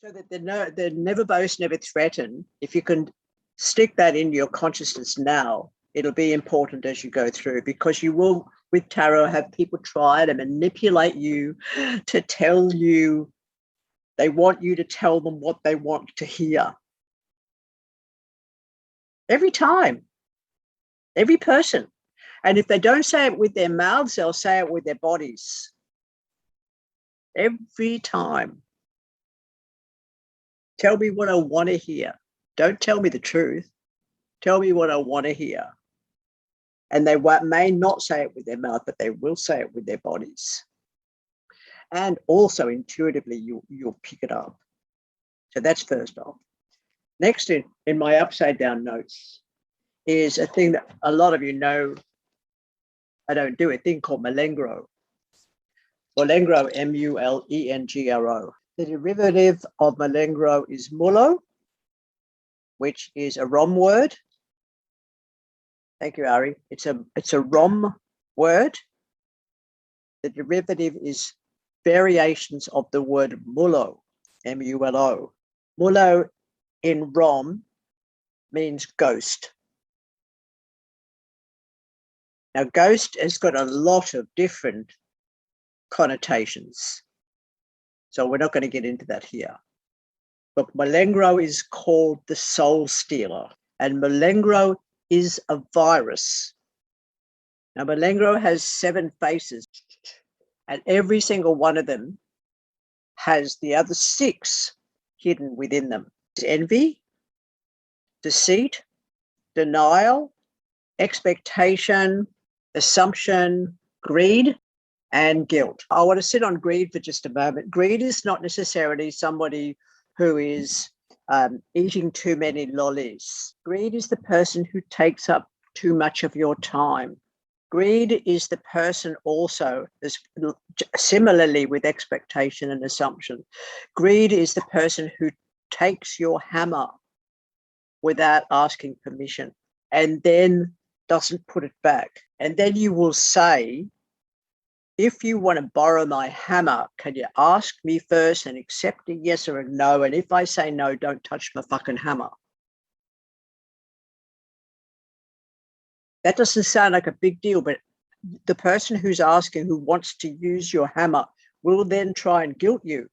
So that they're never boast, never threaten. If you can stick that in your consciousness now, it'll be important as you go through, because you will, with tarot, have people try to manipulate you to tell you, they want you to tell them what they want to hear. Every time, every person. And if they don't say it with their mouths, they'll say it with their bodies. Every time. Tell me what I want to hear. Don't tell me the truth. Tell me what I want to hear. And they may not say it with their mouth, but they will say it with their bodies. And also intuitively, you'll pick it up. So that's first off. Next in my upside down notes is a thing that a lot of you know I don't do, a thing called Mulengro. Mulengro, M-U-L-E-N-G-R-O. The derivative of Mulengro is mulo, which is a Rom word. Thank you, Ari. It's a Rom word. The derivative is variations of the word mulo, M-U-L-O. Mulo in Rom means ghost. Now, ghost has got a lot of different connotations. So we're not going to get into that here. But Mulengro is called the soul stealer. And Mulengro is a virus. Now, Mulengro has 7 faces. And every single one of them has the other 6 hidden within them. It's envy, deceit, denial, expectation, assumption, greed, and guilt. I want to sit on greed for just a moment. Greed is not necessarily somebody who is eating too many lollies. Greed is the person who takes up too much of your time. Greed is the person also, similarly with expectation and assumption, greed is the person who takes your hammer without asking permission and then doesn't put it back. And then you will say, if you want to borrow my hammer, can you ask me first and accept a yes or a no? And if I say no, don't touch my fucking hammer. That doesn't sound like a big deal, but the person who's asking, who wants to use your hammer, will then try and guilt you.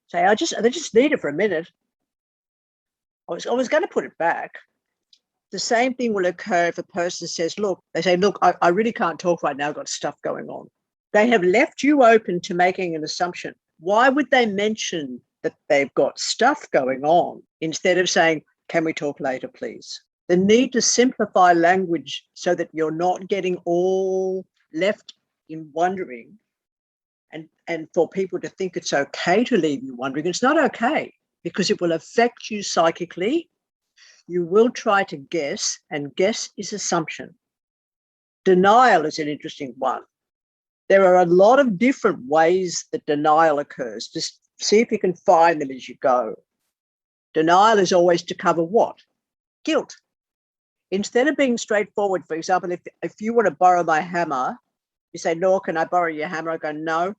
Say, I just need it for a minute. I was going to put it back. The same thing will occur if a person says, look, they say, look, I really can't talk right now, I've got stuff going on. They have left you open to making an assumption. Why would they mention that they've got stuff going on instead of saying, can we talk later, please? The need to simplify language so that you're not getting all left in wondering, and for people to think it's okay to leave you wondering. It's not okay, because it will affect you psychically. You will try to guess, and guess is assumption. Denial is an interesting one. There are a lot of different ways that denial occurs. Just see if you can find them as you go. Denial is always to cover what? Guilt. Instead of being straightforward, for example, if you want to borrow my hammer, you say, no, can I borrow your hammer? I go, no.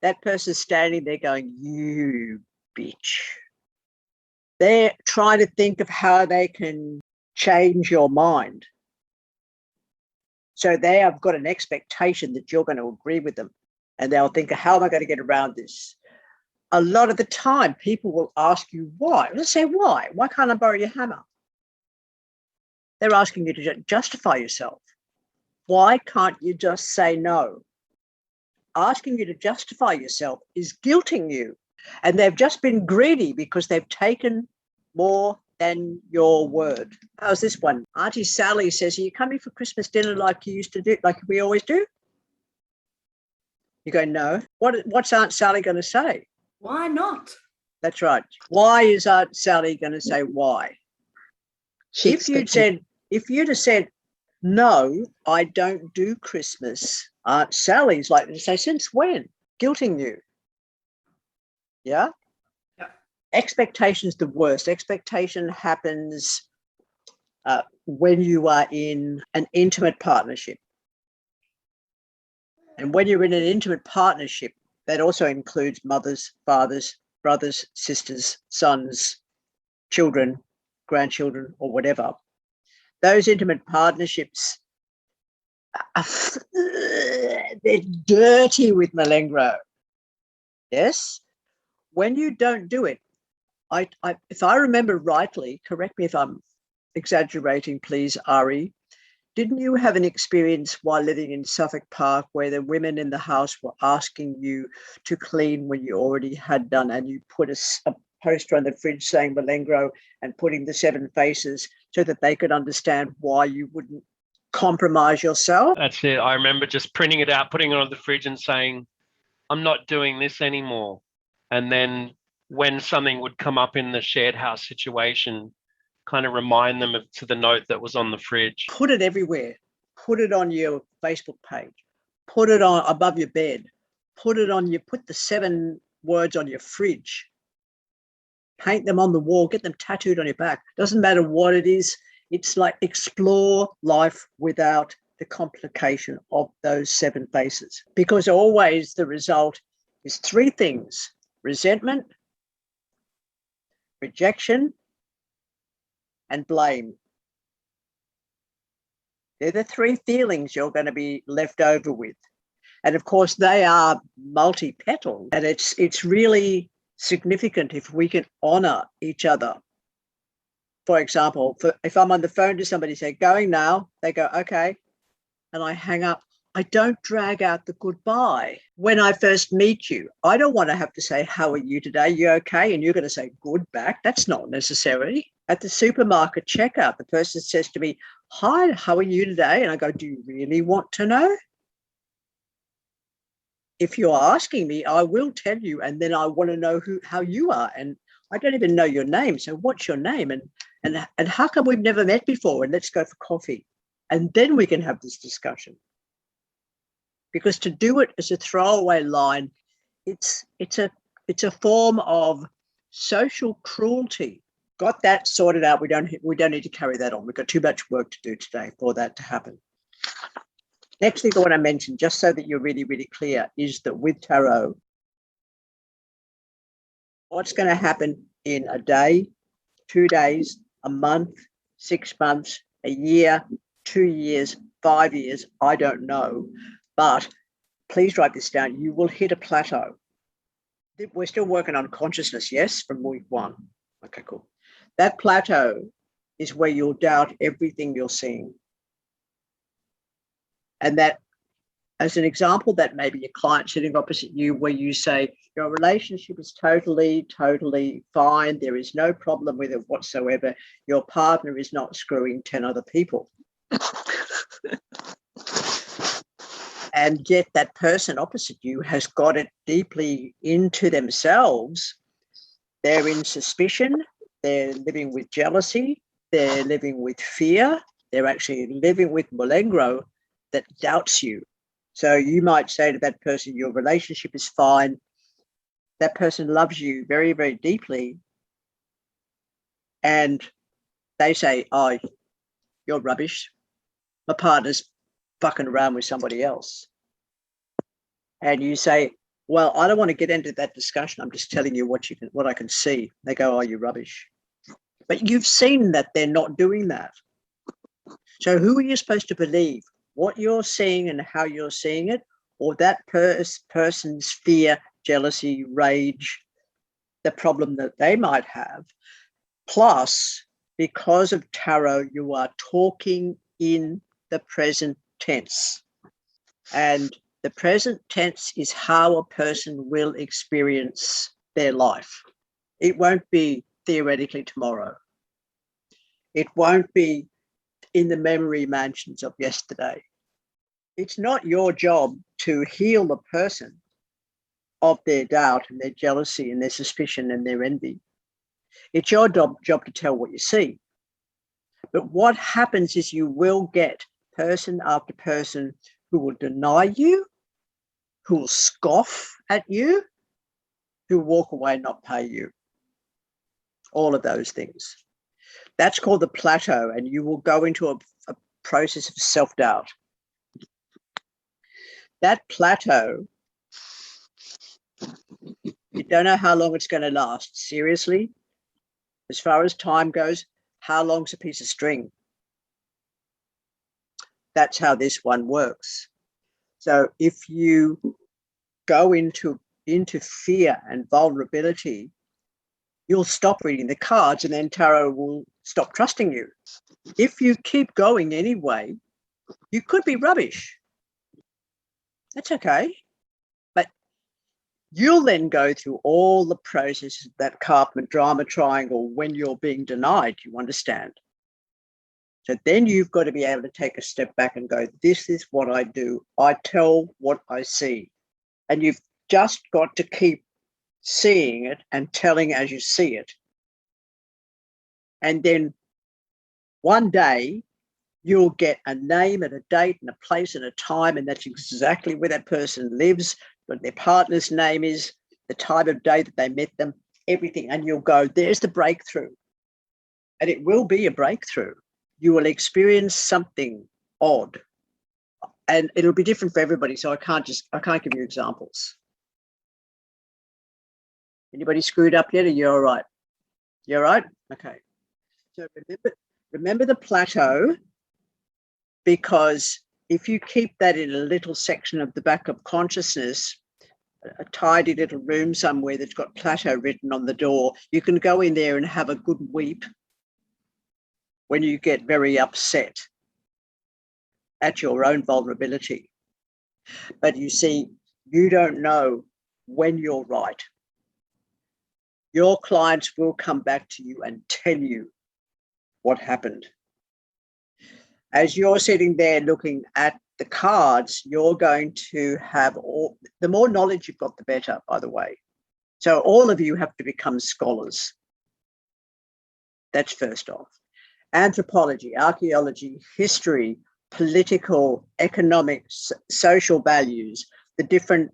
That person's standing there going, you bitch. They're trying to think of how they can change your mind. So they have got an expectation that you're going to agree with them. And they'll think, how am I going to get around this? A lot of the time, people will ask you why. Let's say, why? Why can't I borrow your hammer? They're asking you to justify yourself. Why can't you just say no? Asking you to justify yourself is guilting you. And they've just been greedy because they've taken more than your word. How's this one? Auntie Sally says, are you coming for Christmas dinner like you used to do, like we always do? You go, no. What's Aunt Sally going to say? Why not? That's right. Why is Aunt Sally going to say why? If you'd have said, no, I don't do Christmas, Aunt Sally's like to say, since when? Guilting you. Yeah? Yeah. Expectation's the worst. Expectation happens when you are in an intimate partnership. And when you're in an intimate partnership, That also includes mothers, fathers, brothers, sisters, sons, children, grandchildren, or whatever. Those intimate partnerships, they're dirty with Mulengro. Yes? When you don't do it, if I remember rightly, correct me if I'm exaggerating, please, Ari, didn't you have an experience while living in Suffolk Park where the women in the house were asking you to clean when you already had done, and you put a poster on the fridge saying Mulengro and putting the 7 faces so that they could understand why you wouldn't compromise yourself? That's it. I remember just printing it out, putting it on the fridge and saying, I'm not doing this anymore. And then when something would come up in the shared house situation, kind of remind them to the note that was on the fridge. Put it everywhere. Put it on your Facebook page. Put it on above your bed. Put the 7 words on your fridge. Paint them on the wall. Get them tattooed on your back. Doesn't matter what it is. It's like explore life without the complication of those 7 faces. Because always the result is 3 things: resentment, rejection, and blame. They're the 3 feelings you're going to be left over with. And of course, they are multi-petaled. And it's really significant if we can honor each other. For example, if I'm on the phone to somebody, say, going now, they go, okay, and I hang up. I don't drag out the goodbye. When I first meet you, I don't want to have to say, how are you today? You okay? And you're going to say good back. That's not necessary. At the supermarket checkout, the person says to me, hi, how are you today? And I go, do you really want to know? If you're asking me, I will tell you, and then I want to know how you are. And I don't even know your name. So what's your name? And how come we've never met before? And let's go for coffee. And then we can have this discussion. Because to do it as a throwaway line, it's a form of social cruelty. Got that sorted out. We don't need to carry that on. We've got too much work to do today for that to happen. Next thing I want to mention, just so that you're really, really clear, is that with tarot, what's going to happen in a day, 2 days, a month, 6 months, a year, 2 years, 5 years, I don't know. But please write this down. You will hit a plateau. We're still working on consciousness, yes, from week 1. Okay, cool. That plateau is where you'll doubt everything you're seeing. And that, as an example, that may be a client sitting opposite you where you say, your relationship is totally, totally fine. There is no problem with it whatsoever. Your partner is not screwing 10 other people. And yet that person opposite you has got it deeply into themselves. They're in suspicion. They're living with jealousy. They're living with fear. They're actually living with Mulengro that doubts you. So you might say to that person, your relationship is fine. That person loves you very, very deeply. And they say, oh, you're rubbish. My partner's fucking around with somebody else. And you say, well, I don't want to get into that discussion. I'm just telling you what I can see. They go, oh, you're rubbish. But you've seen that they're not doing that. So who are you supposed to believe? What you're seeing and how you're seeing it, or that person's fear, jealousy, rage, the problem that they might have. Plus, because of tarot, you are talking in the present tense. And the present tense is how a person will experience their life. It won't be theoretically tomorrow. It won't be in the memory mansions of yesterday. It's not your job to heal the person of their doubt and their jealousy and their suspicion and their envy. It's your job to tell what you see. But what happens is you will get person after person who will deny you, who will scoff at you, who will walk away and not pay you. All of those things. That's called the plateau, and you will go into a process of self-doubt. That plateau You don't know how long it's going to last. Seriously, as far as time goes, how long's a piece of string? That's how this one works. So if you go into fear and vulnerability, you'll stop reading the cards and then tarot will stop trusting you. If you keep going anyway, you could be rubbish. That's okay. But you'll then go through all the processes of that Karpman drama triangle when you're being denied, you understand? So then you've got to be able to take a step back and go, this is what I do. I tell what I see. And you've just got to keep seeing it and telling as you see it. And then one day you'll get a name and a date and a place and a time, and that's exactly where that person lives, what their partner's name is, the time of day that they met them, everything. And you'll go, there's the breakthrough. And it will be a breakthrough. You will experience something odd. And it'll be different for everybody. So I can't give you examples. Anybody screwed up yet? Or you're all right? You're all right? Okay. So remember the plateau, because if you keep that in a little section of the back of consciousness, a tidy little room somewhere that's got plateau written on the door, you can go in there and have a good weep when you get very upset at your own vulnerability. But you see, you don't know when you're right. Your clients will come back to you and tell you what happened. As you're sitting there looking at the cards, you're going to have the more knowledge you've got, the better, by the way. So all of you have to become scholars. That's first off. Anthropology, archaeology, history, political, economic, social values, the different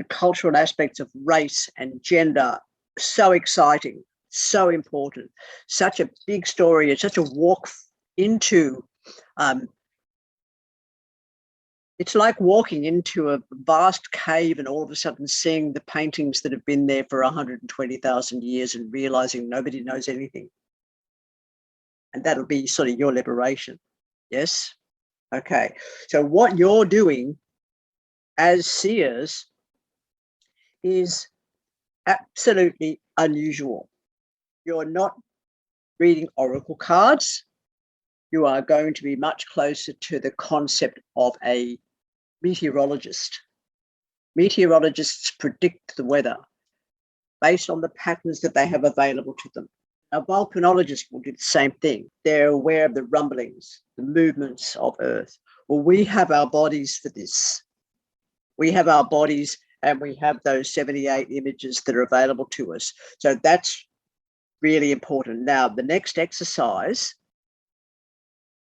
cultural aspects of race and gender. So exciting, so important, such a big story. It's such a walk into, it's like walking into a vast cave and all of a sudden seeing the paintings that have been there for 120,000 years and realizing nobody knows anything. And that'll be sort of your liberation. Yes? Okay. So what you're doing as seers is absolutely unusual. You're not reading oracle cards. You are going to be much closer to the concept of a meteorologist. Meteorologists predict the weather based on the patterns that they have available to them. A volcanologist will do the same thing. They're aware of the rumblings, the movements of Earth. Well, we have our bodies for this. We have our bodies and we have those 78 images that are available to us. So that's really important. Now, the next exercise,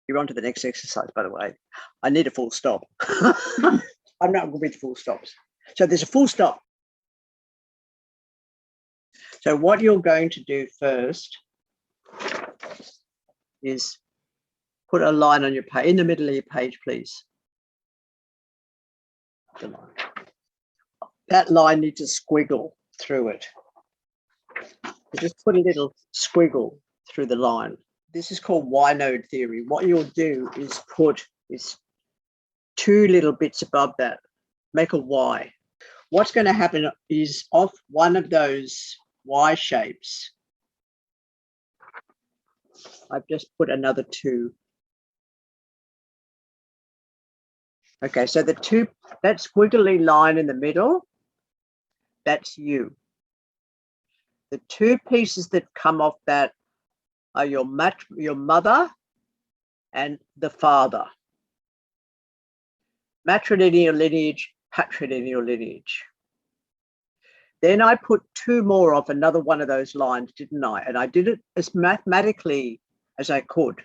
you're on to the next exercise, by the way. I need a full stop. I'm not good with full stops. So there's a full stop. So what you're going to do first is put a line on your page, in the middle of your page, please. That line needs a squiggle through it. You just put a little squiggle through the line. This is called Y node theory. What you'll do is put two little bits above that, make a Y. What's going to happen is off one of those Y shapes, I've just put another 2. Okay, so that squiggly line in the middle, that's you. The 2 pieces that come off that are your mother and the father. Matrilineal lineage, patrilineal lineage. Then I put 2 more off another one of those lines, didn't I? And I did it as mathematically as I could.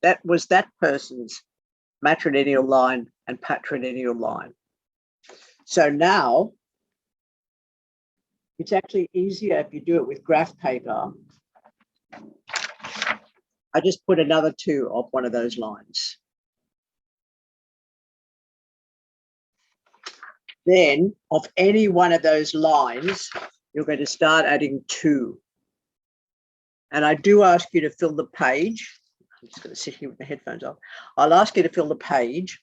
That was that person's matrilineal line and patrilineal line. So now it's actually easier if you do it with graph paper. I just put another 2 off one of those lines. Then of any one of those lines, you're going to start adding 2. And I do ask you to fill the page. I'm just going to sit here with the headphones off. I'll ask you to fill the page.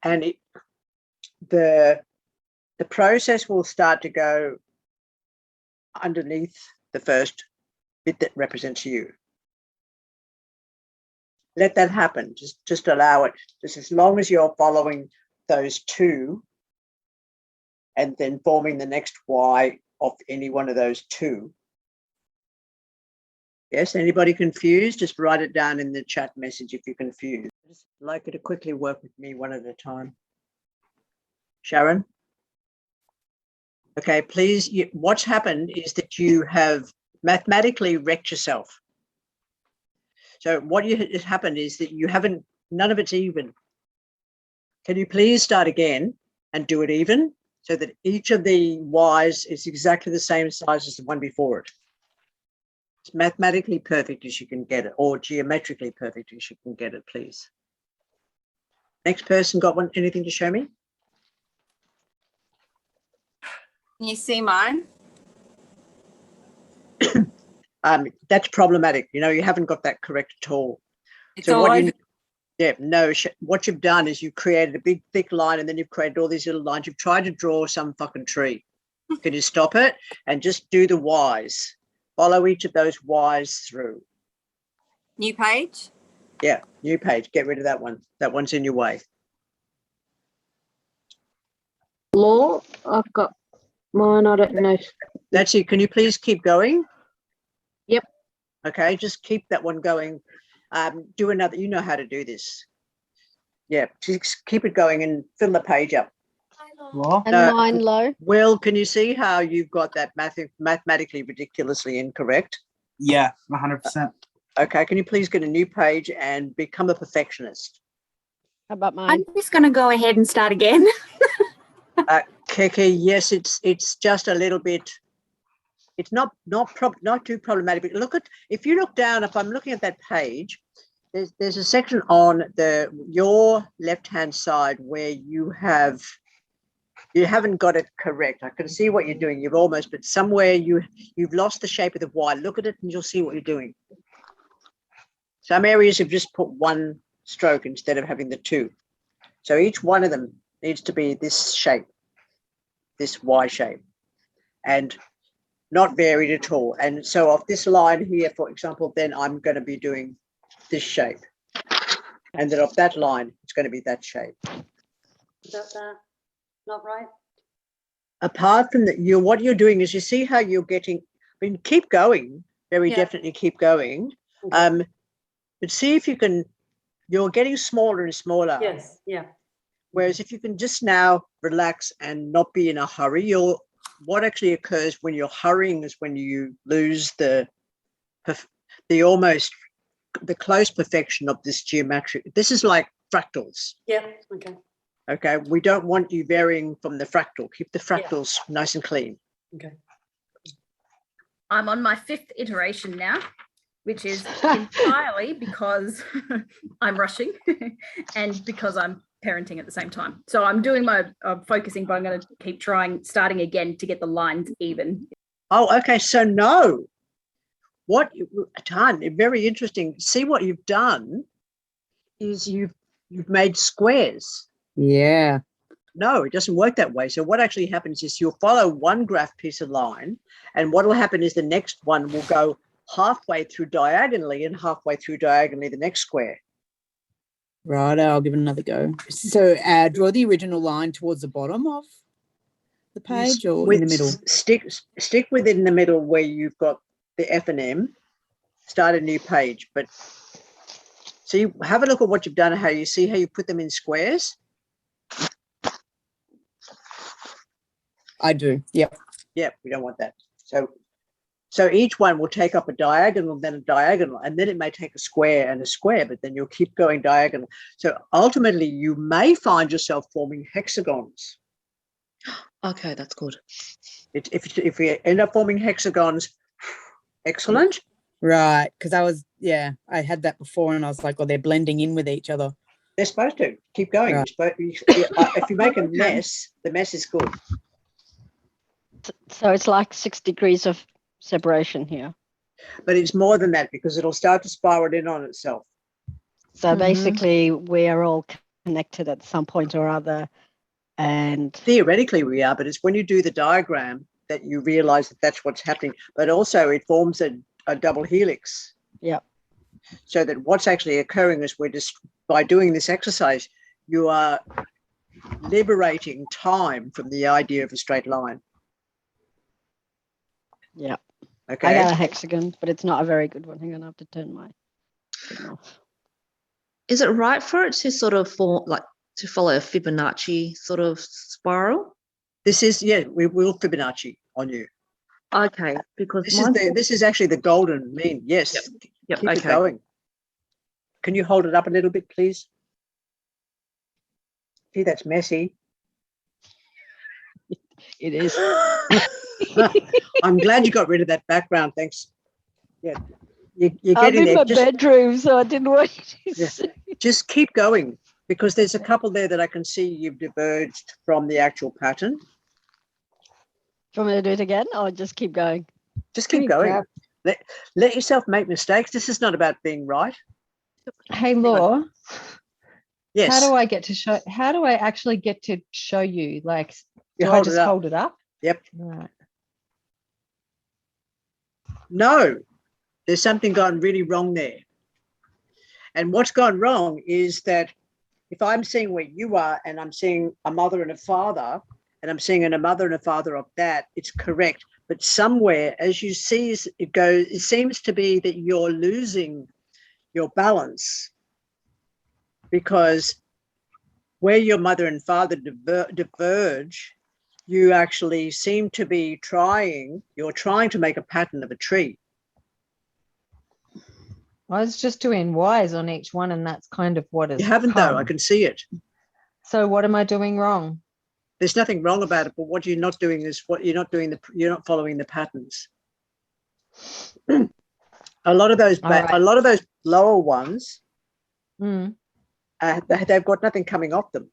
And the process will start to go underneath the first bit that represents you. Let that happen. Just allow it. Just as long as you're following those 2 and then forming the next Y of any one of those 2. Yes, anybody confused? Just write it down in the chat message if you're confused. I'd just like you to quickly work with me one at a time. Sharon? Okay, please. What's happened is that you have mathematically wrecked yourself. So what has happened is that you haven't, none of it's even. Can you please start again and do it even so that each of the Y's is exactly the same size as the one before it? It's mathematically perfect as you can get it, or geometrically perfect as you can get it, please. Next person got anything to show me? Can you see mine? That's problematic. You know, you haven't got that correct at all. It's So all what over. what you've done is you've created a big thick line and then you've created all these little lines. You've tried to draw some fucking tree. Can you stop it and just do the Y's? Follow each of those Y's through. New page. Yeah, new page. Get rid of that one. That one's in your way. Law, I've got mine. I don't know. That's it. Can you please keep going? Yep. Okay, just keep that one going. Do another. You know how to do this. Yeah, just keep it going and fill the page up. And mine low. Will, can you see how you've got that mathematically ridiculously incorrect? Yeah, 100%. Okay, can you please get a new page and become a perfectionist? How about mine? I'm just going to go ahead and start again. Keke, yes, it's just a little bit. It's not too problematic. But look at, if you look down, if I'm looking at that page, there's a section on your left-hand side where you haven't got it correct. I can see what you're doing. You've almost, but somewhere you've lost the shape of the Y. Look at it and you'll see what you're doing. Some areas have just put one stroke instead of having the 2. So each one of them needs to be this shape, this Y shape, and not varied at all. And so off this line here, for example, then I'm going to be doing this shape. And then off that line, it's going to be that shape. Is that not right? Apart from that, what you're doing is, you see how you're getting, I mean, keep going, very definitely keep going. Okay. But see if you can, you're getting smaller and smaller. Yes, yeah. Whereas if you can just now relax and not be in a hurry, what actually occurs when you're hurrying is when you lose the close perfection of this geometric. This is like fractals. Yeah, okay. Okay, we don't want you varying from the fractal. Keep the fractals nice and clean. Okay. I'm on my 5th iteration now, which is entirely because I'm rushing and because I'm parenting at the same time. So I'm doing my focusing, but I'm going to keep starting again to get the lines even. Oh, okay. So no, very interesting. See, what you've done is you've made squares. Yeah. No, it doesn't work that way. So what actually happens is you'll follow one graph piece of line, and what will happen is the next one will go halfway through diagonally and halfway through diagonally the next square. Right, I'll give it another go. So draw the original line towards the bottom of the page or in the middle? Stick within the middle where you've got the F and M. Start a new page. But see, have a look at what you've done and how you put them in squares. I do, yep. Yeah, we don't want that. So each one will take up a diagonal, then a diagonal, and then it may take a square and a square, but then you'll keep going diagonal. So ultimately, you may find yourself forming hexagons. Okay, that's good. If we end up forming hexagons, excellent. Right, because I had that before and I was like, oh, they're blending in with each other. They're supposed to keep going. Right. If you make a mess, the mess is good. So it's like 6 degrees of separation here. But it's more than that because it'll start to spiral in on itself. So Mhm. basically, we are all connected at some point or other. And Theoretically, we are, but it's when you do the diagram that you realize that that's what's happening. But also, it forms a double helix. Yep. So that what's actually occurring is we're just, by doing this exercise, you are liberating time from the idea of a straight line. yeah, Okay. I got a hexagon, but it's not a very good one. Hang on, I have to turn my thing off. Is it right for it to sort of to follow a Fibonacci sort of spiral? This is, we will Fibonacci on you. Okay, because This is actually the golden mean. Yes. Yep, Keep it okay. going. Can you hold it up a little bit, please? Gee, that's messy. It is. I'm glad you got rid of that background. Thanks. Yeah, you're I'm getting in my there. bedroom, so I didn't want you to Yeah. see. Just keep going because there's a couple there that I can see you've diverged from the actual pattern. Do you want me to do it again or just keep going? Just keep going. Let yourself make mistakes. This is not about being right. Hey, Law, Yes. how do I actually get to show you? Like, You do I hold it just up. hold it up? Yep. Right. No, there's something gone really wrong there. And what's gone wrong is that if I'm seeing where you are and I'm seeing a mother and a father, and I'm seeing a mother and a father of that, it's correct. But somewhere, as you see it goes, it seems to be that you're losing your balance because where your mother and father diverge, you actually seem to be you're trying to make a pattern of a tree. I was just doing Y's on each one, and that's kind of what is. You haven't though, I can see it. So what am I doing wrong? There's nothing wrong about it, but what you're not doing is you're not following the patterns. A lot of those lower ones, Mm. they've got nothing coming off them.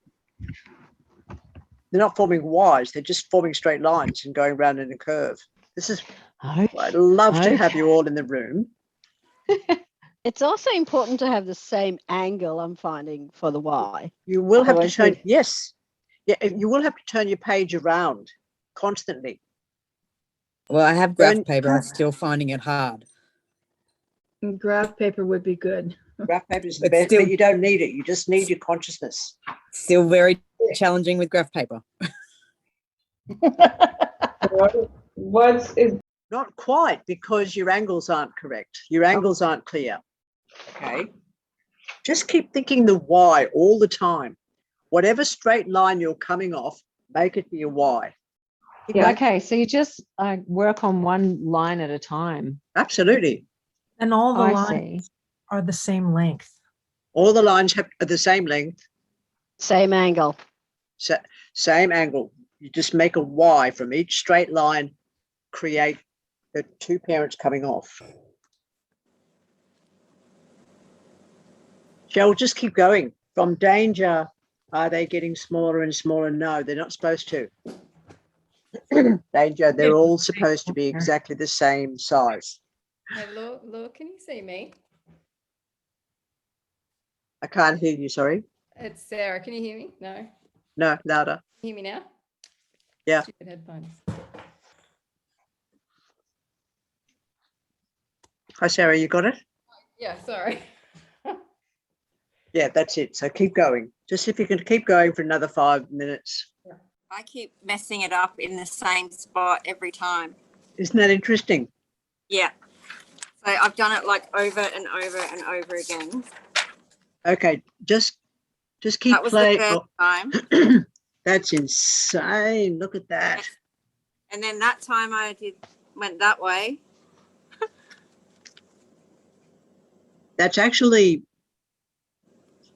They're not forming Ys, they're just forming straight lines and going around in a curve. This is, I'd love to have you all in the room. It's also important to have the same angle, I'm finding, for the Y. You will have to Otherwise turn, yes. Yeah, you will have to turn your page around constantly. Well, I have graph Burn- paper. I'm still finding it hard. Graph paper would be good. Graph paper is the But best, still- but you don't need it. You just need your consciousness. Still very challenging with graph paper. Not quite, because your angles aren't correct. Your angles aren't clear. Okay. Just keep thinking the Y all the time. Whatever straight line you're coming off, make it be a Y. Keep going. Okay, so you just work on one line at a time. Absolutely. And all the I lines see. are the same length. All the lines are the same length, Same angle. same angle. You just make a Y from each straight line, create the two parents coming off. Shall just keep going. From danger, are they getting smaller and smaller? No, they're not supposed to. Danger, they're all supposed to be exactly the same size. Hey, look, can you see me? I can't hear you, sorry. It's Sarah. Can you hear me? No? No, louder. Can you hear me now? Yeah. Stupid headphones. Hi, Sarah, you got it? Yeah, sorry. Yeah, that's it. So keep going. Just if you can keep going for another 5 minutes. I keep messing it up in the same spot every time. Isn't that interesting? Yeah. So I've done it like over and over and over again. Okay, just keep That was playing. the first time. That's insane. Look at that. And then that time I went that way. That's actually,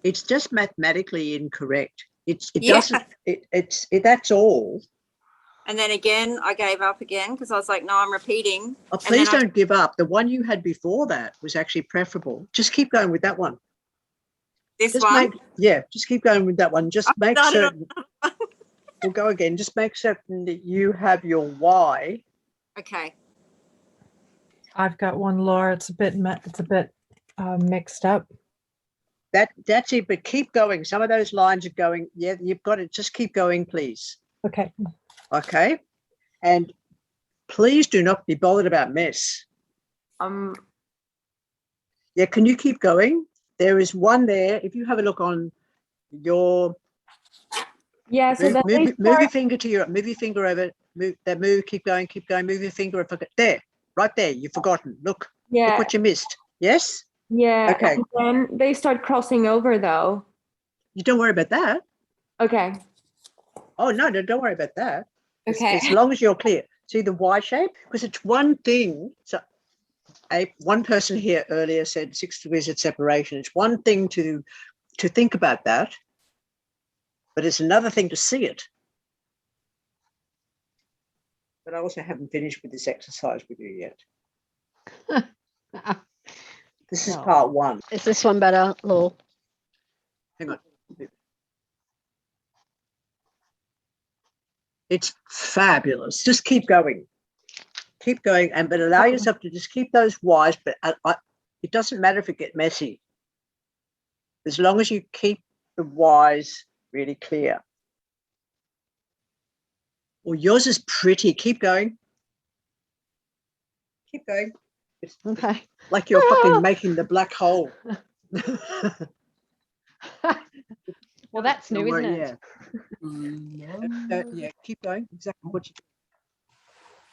it's just mathematically incorrect. It Yeah. doesn't, that's all. And then again, I gave up again because I was like, no, I'm repeating. Oh, And please then don't give up. The one you had before that was actually preferable. Just keep going with that one. This Just one. just keep going with that one. Just I've make done it certain. We'll go again. Just make certain that you have your Y. Okay. I've got one, Laura. It's a bit mixed up. That's it. But keep going. Some of those lines are going. Yeah, you've got it. Just keep going, please. Okay. Okay. And please do not be bothered about mess. Yeah, can you keep going? There is one there. If you have a look on your So move your finger to your move your finger over. Move. Keep going. Move your finger over there. Right there. You've forgotten. Look. Look what you missed. Yes. Yeah. Okay. And then they start crossing over, though. You don't worry about that. Okay. Oh no, don't worry about that. Okay. As long as you're clear. See the Y shape? Because it's one thing. So one person here earlier said 6 degrees of separation. It's one thing to think about that, but it's another thing to see it. But I also haven't finished with this exercise with you yet. This is part 1. Is this one better, Law? Hang on. It's fabulous. Just keep going. Keep going, but allow yourself to just keep those Y's. But it doesn't matter if it gets messy, as long as you keep the Y's really clear. Well, yours is pretty. Keep going. Keep going. It's Okay. like you're fucking making the black hole. Well, that's new, isn't it? Yeah, keep going. Exactly what you do.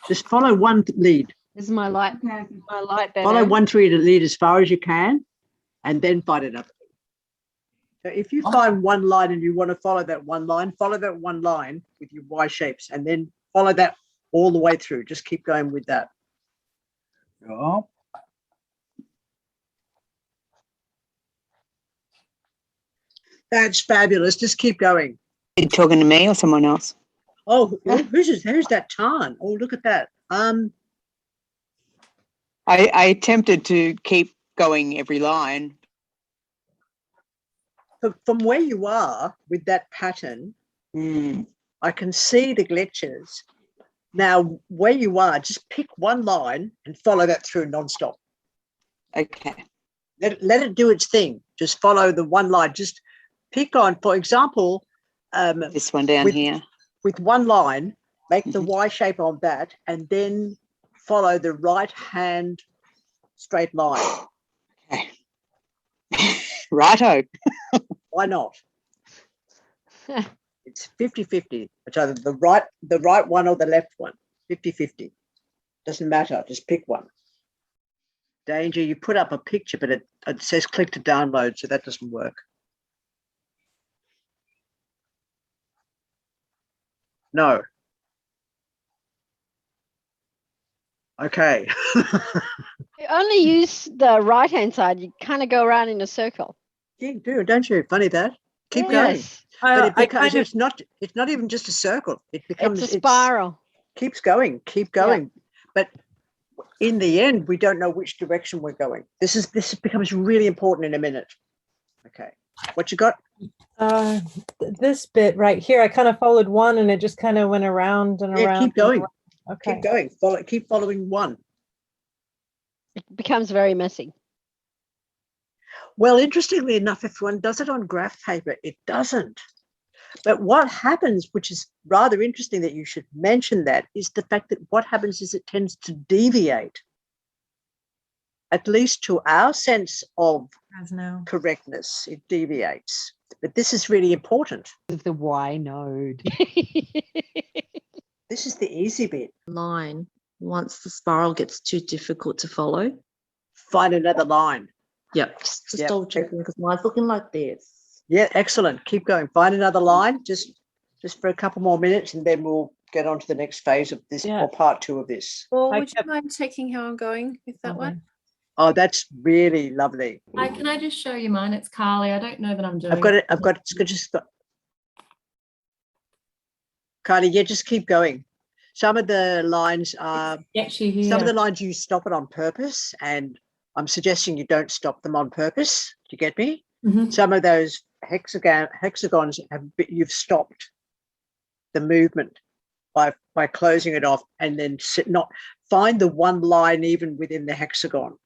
Just follow one lead. This is my light. My light better. Follow one lead as far as you can, and then find another. So if you find one line and you want to follow that one line with your Y shapes, and then follow that all the way through. Just keep going with that. Oh. That's fabulous. Just keep going. Are you talking to me or someone else? Oh, who's that Tan? Oh, look at that. I attempted to keep going every line. From where you are with that pattern, I can see the glitches. Now, where you are, just pick one line and follow that through nonstop. Okay. Let it do its thing. Just follow the one line. Just pick on, for example, this one down here. With one line, make the Y shape on that, and then follow the right hand straight line. Okay. Righto. Why not? It's 50-50. It's either the right one or the left one. 50-50. Doesn't matter. Just pick one. Danger, you put up a picture, but it says click to download, so that doesn't work. No. Okay. You only use the right-hand side. You kind of go around in a circle. You do, don't you? Funny that. Keep going. But it becomes, it's not even just a circle. It becomes a spiral. Keeps going, keep going. Yeah. But in the end, we don't know which direction we're going. This becomes really important in a minute. Okay. What you got? This bit right here, I kind of followed one and it just kind of went around and around. Keep going. Okay. Keep going. Keep following one. It becomes very messy. Well, interestingly enough, if one does it on graph paper, it doesn't. But what happens, which is rather interesting that you should mention that, is the fact that what happens is it tends to deviate, at least to our sense of correctness. It deviates. But this is really important. The Y node. This is the easy bit. Line. Once the spiral gets too difficult to follow, find another line. Yep. Just double checking because mine's looking like this. Yeah, excellent. Keep going. Find another line just for a couple more minutes, and then we'll get on to the next phase of this or part 2 of this. Well, would you mind checking how I'm going with that one? Oh, that's really lovely. Can I just show you mine? It's Carly. I don't know that I'm doing I've got it. Carly, yeah, just keep going. Some of the lines are some of the lines you stop it on purpose, and I'm suggesting you don't stop them on purpose. Do you get me? Some of those hexagons you've stopped the movement by closing it off, and then find the one line even within the hexagon,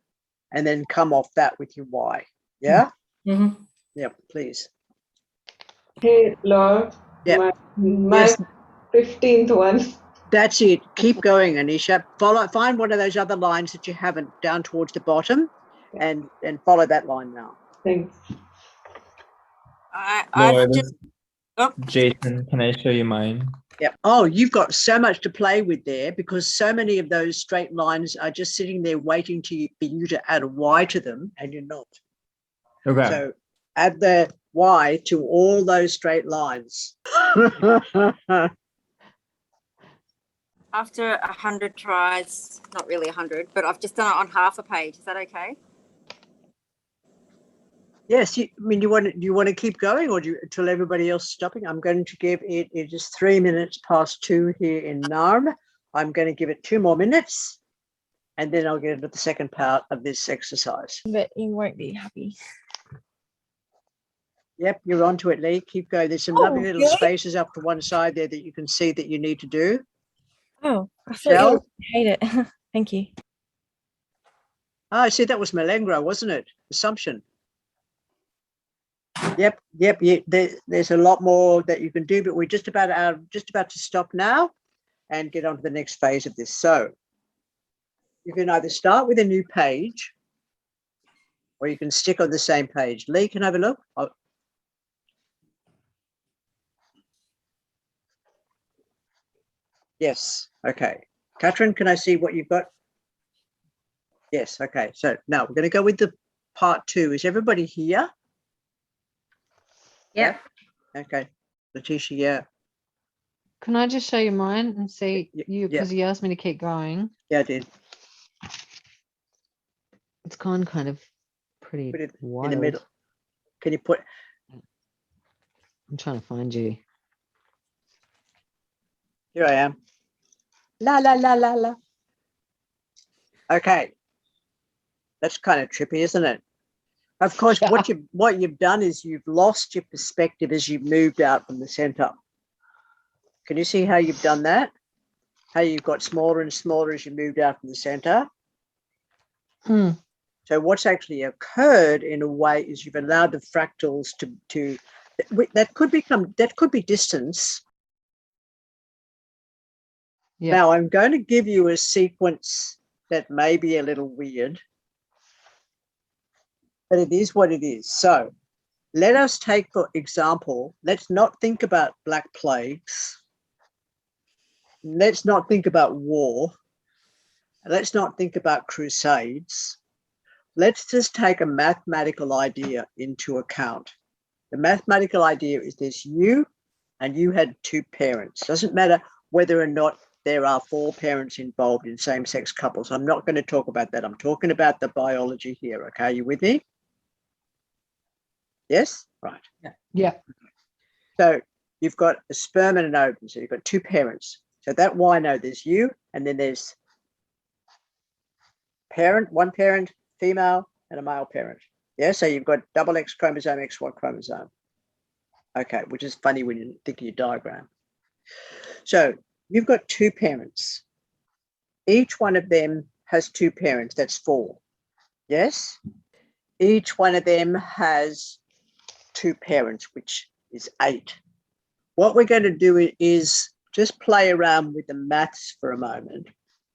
and then come off that with your Y. Yeah. Yep. Please. Hey, Laura. Yeah. My Yes. 15th one. That's it. Keep going, Anisha. Find one of those other lines that you haven't down towards the bottom, and follow that line now. Thanks. I've just. Oh. Jason, can I show you mine? Yep. Oh, you've got so much to play with there, because so many of those straight lines are just sitting there waiting for you to add a Y to them, and you're not. Okay. So add the Y to all those straight lines. After 100 tries, not really 100, but I've just done it on half a page. Is that okay? Yes. You want to keep going, or until everybody else is stopping? I'm going to give it. It is 3 minutes past 2 here in Narm. I'm going to give it 2 more minutes, and then I'll get into the second part of this exercise. But you won't be happy. Yep, you're onto it, Lee. Keep going. There's some lovely little spaces up to one side there that you can see that you need to do. Oh, I thought you hate it. Thank you. Oh, I see, that was Mulengro, wasn't it? Assumption. Yep. There's a lot more that you can do, but we're just about to stop now and get on to the next phase of this. So you can either start with a new page, or you can stick on the same page. Lee, can I have a look? Yes. Okay. Katrin, can I see what you've got? Yes. Okay. So now we're going to go with the part 2. Is everybody here? Yep. Okay. Letitia, yeah. Can I just show you mine and see you, because you asked me to keep going? Yeah, I did. It's gone kind of pretty wild. In the middle. Can you put? I'm trying to find you. Here I am. La la la la la. Okay. That's kind of trippy, isn't it? Of course, what you've done is you've lost your perspective as you've moved out from the center. Can you see how you've done that? How you've got smaller and smaller as you moved out from the center? So what's actually occurred in a way is you've allowed the fractals to that could be distance. Yeah. Now I'm going to give you a sequence that may be a little weird, but it is what it is. So let us take, for example, let's not think about Black Plagues. Let's not think about war. Let's not think about crusades. Let's just take a mathematical idea into account. The mathematical idea is there's you, and you had 2 parents. Doesn't matter whether or not there are 4 parents involved in same-sex couples. I'm not going to talk about that. I'm talking about the biology here. Okay, are you with me? Yes? Right. Yeah. So you've got a sperm and an ovum. So you've got 2 parents. So that Y node, there's you, and then there's one parent, female, and a male parent. Yeah, so you've got double X chromosome, XY chromosome. Okay, which is funny when you think of your diagram. So you've got 2 parents. Each one of them has 2 parents. That's 4. Yes? Each one of them has 2 parents, which is 8. What we're going to do is just play around with the maths for a moment,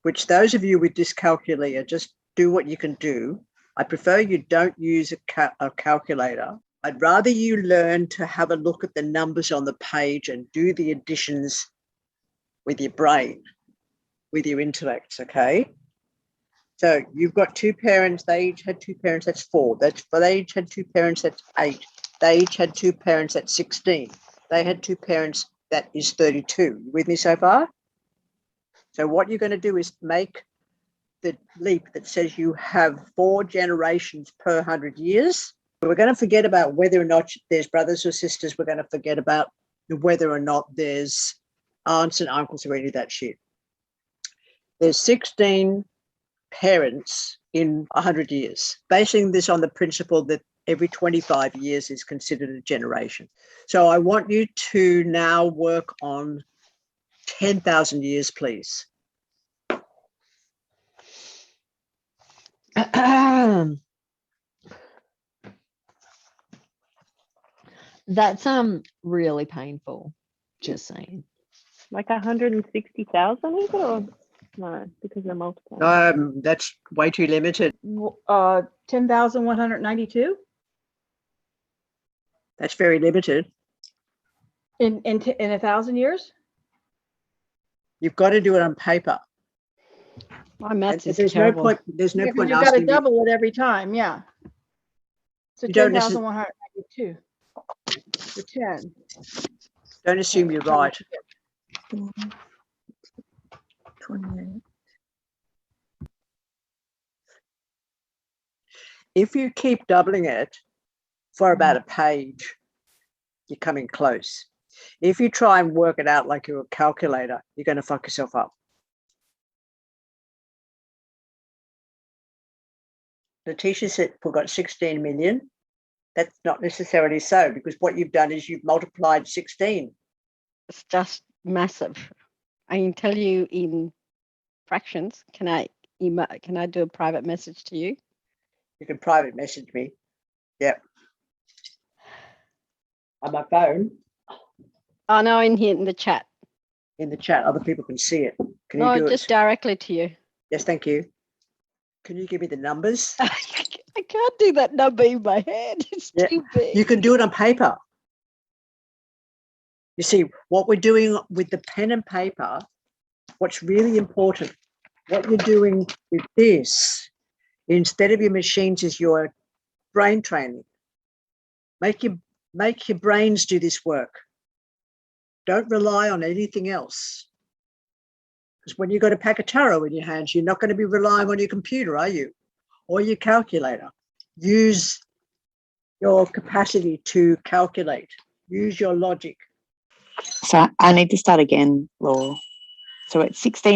which those of you with dyscalculia, just do what you can do. I prefer you don't use a calculator. I'd rather you learn to have a look at the numbers on the page and do the additions with your brain, with your intellect, okay? So you've got 2 parents, they each had 2 parents, that's 4. They each had 2 parents, that's 8. They each had 2 parents, that's 16. They had 2 parents, that is 32. You with me so far? So what you're going to do is make the leap that says you have 4 generations per 100 years. We're going to forget about whether or not there's brothers or sisters. We're going to forget about whether or not there's aunts and uncles or any of that shit. There's 16 parents in 100 years, basing this on the principle that every 25 years is considered a generation. So I want you to now work on 10,000 years, please. That's really painful. Just saying. Like 160,000, is it? Or no, because they're multiplying. That's way too limited. 10,192 That's very limited. in 1,000 years. You've got to do it on paper. My maths is There's terrible. no point. There's no point You've got to asking me. double it every time. Yeah. So You don't 10,192 for 10. Don't assume you're right. 28. If you keep doubling it for about a page, you're coming close. If you try and work it out like you're a calculator, you're going to fuck yourself up. Letitia said we've got 16 million. That's not necessarily so, because what you've done is you've multiplied 16. It's just massive. I can tell you in fractions. Can I do a private message to you? You can private message me. Yep. On my phone. Oh no, in here in the chat. In the chat, other people can see it. Can you No, do just it? directly to you. Yes, thank you. Can you give me the numbers? I can't do that number in my head. It's too big. You can do it on paper. You see, what we're doing with the pen and paper, what's really important, what you're doing with this, instead of your machines, is your brain training. Make your brains do this work. Don't rely on anything else. Because when you've got a pack of tarot in your hands, you're not going to be relying on your computer, are you? Or your calculator. Use your capacity to calculate. Use your logic. So I need to start again, Law. So it's 16